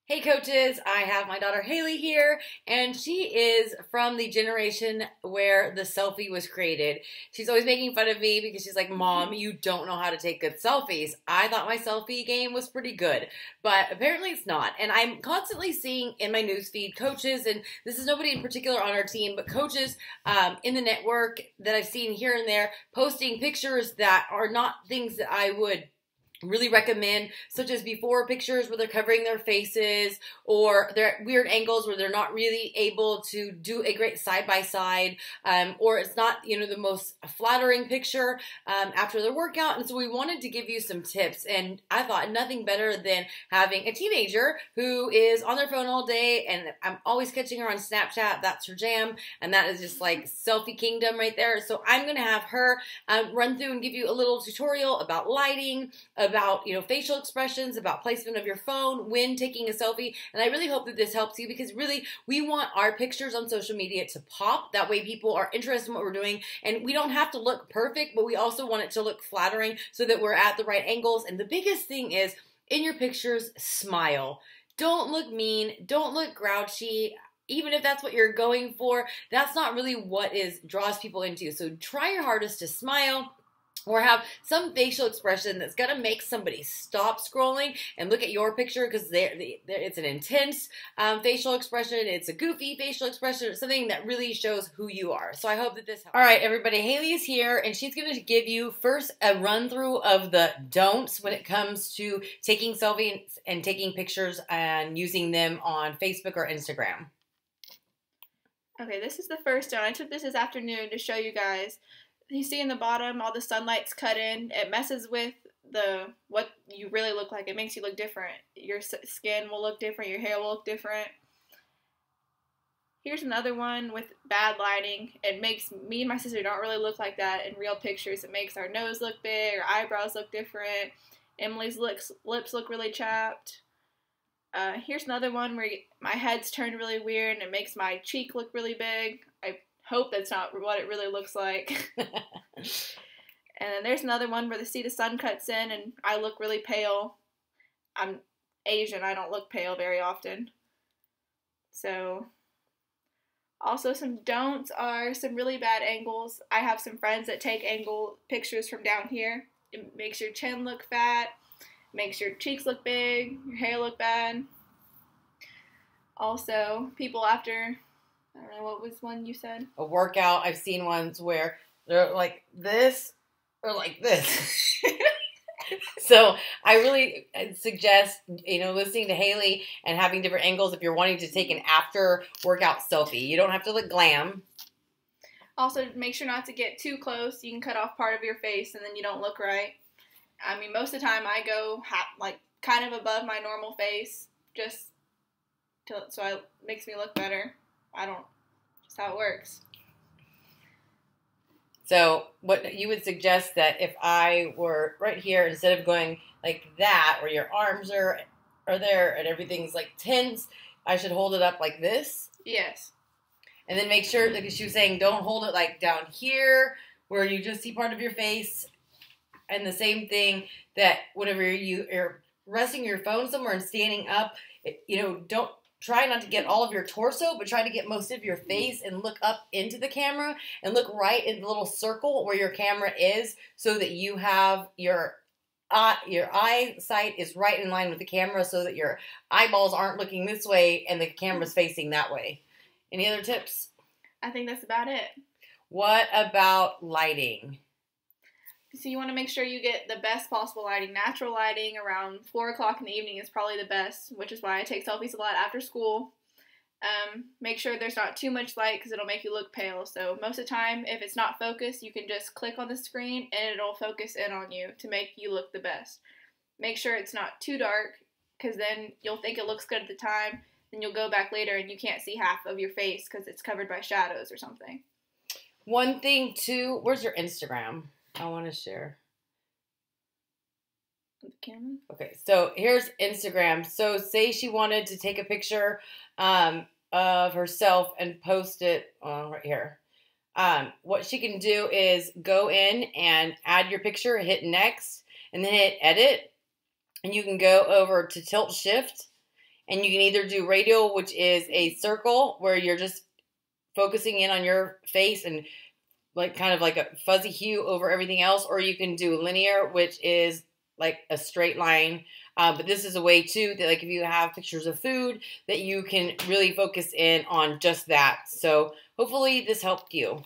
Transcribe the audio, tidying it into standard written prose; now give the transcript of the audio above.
Hey coaches, I have my daughter Haley here, and she is from the generation where the selfie was created. She's always making fun of me because she's like, Mom, you don't know how to take good selfies. I thought my selfie game was pretty good, but apparently it's not. And I'm constantly seeing in my newsfeed coaches, and this is nobody in particular on our team, but coaches in the network that I've seen here and there posting pictures that are not things that I would really recommend, such as before pictures where they're covering their faces, or they're at weird angles where they're not really able to do a great side-by-side, or it's not, the most flattering picture after their workout. And so we wanted to give you some tips, and I thought nothing better than having a teenager who is on their phone all day, and I'm always catching her on Snapchat. That's her jam, and that is just like selfie kingdom right there. So I'm going to have her run through and give you a little tutorial about lighting, about facial expressions, about placement of your phone when taking a selfie. And I really hope that this helps you, because really we want our pictures on social media to pop. That way people are interested in what we're doing, and we don't have to look perfect, but we also want it to look flattering so that we're at the right angles. And the biggest thing is, in your pictures, smile. Don't look mean, don't look grouchy. Even if that's what you're going for, that's not really what draws people into you. So try your hardest to smile, or have some facial expression that's going to make somebody stop scrolling and look at your picture, because it's an intense facial expression. It's a goofy facial expression. It's something that really shows who you are. So I hope that this helps. All right, everybody, Haley is here, and she's going to give you first a run through of the don'ts when it comes to taking selfies and taking pictures and using them on Facebook or Instagram. Okay, this is the first don't. I took this afternoon to show you guys. You see in the bottom, all the sunlight's cut in. It messes with what you really look like. It makes you look different. Your skin will look different. Your hair will look different. Here's another one with bad lighting. It makes me and my sister don't really look like that in real pictures. It makes our nose look big, our eyebrows look different. Emily's lips look really chapped. Here's another one where my head's turned really weird and it makes my cheek look really big. I hope that's not what it really looks like. And then there's another one where the sun cuts in and I look really pale. I'm Asian, I don't look pale very often. So, also some don'ts are some really bad angles. I have some friends that take angle pictures from down here. It makes your chin look fat, makes your cheeks look big, your hair look bad. Also, people after, I don't know, what was one you said? A workout. I've seen ones where they're like this or like this. So I really suggest, listening to Haley and having different angles if you're wanting to take an after workout selfie. You don't have to look glam. Also, make sure not to get too close. You can cut off part of your face and then you don't look right. I mean, most of the time I go kind of above my normal face, just so it makes me look better. Just how it works. So what you would suggest that if I were right here, instead of going like that, where your arms are there and everything's like tense, I should hold it up like this? Yes. And then make sure, like she was saying, don't hold it like down here where you just see part of your face. And the same thing that whenever you're resting your phone somewhere and standing up, don't try not to get all of your torso, but try to get most of your face and look up into the camera and look right in the little circle where your camera is, so that you have your eyesight is right in line with the camera, so that your eyeballs aren't looking this way and the camera's facing that way. Any other tips? I think that's about it. What about lighting? So you want to make sure you get the best possible lighting. Natural lighting around 4 o'clock in the evening is probably the best, which is why I take selfies a lot after school. Make sure there's not too much light because it'll make you look pale. So most of the time, if it's not focused, you can just click on the screen and it'll focus in on you to make you look the best. Make sure it's not too dark, because then you'll think it looks good at the time, then you'll go back later and you can't see half of your face because it's covered by shadows or something. One thing too, where's your Instagram? I want to share. The camera? Okay, so here's Instagram. So say she wanted to take a picture of herself and post it right here. What she can do is go in and add your picture, hit next, and then hit edit. And you can go over to tilt shift And you can either do radial, which is a circle where you're just focusing in on your face and like kind of like a fuzzy hue over everything else, or you can do linear, which is like a straight line. But this is a way too that like if you have pictures of food that you can really focus in on just that. So hopefully this helped you.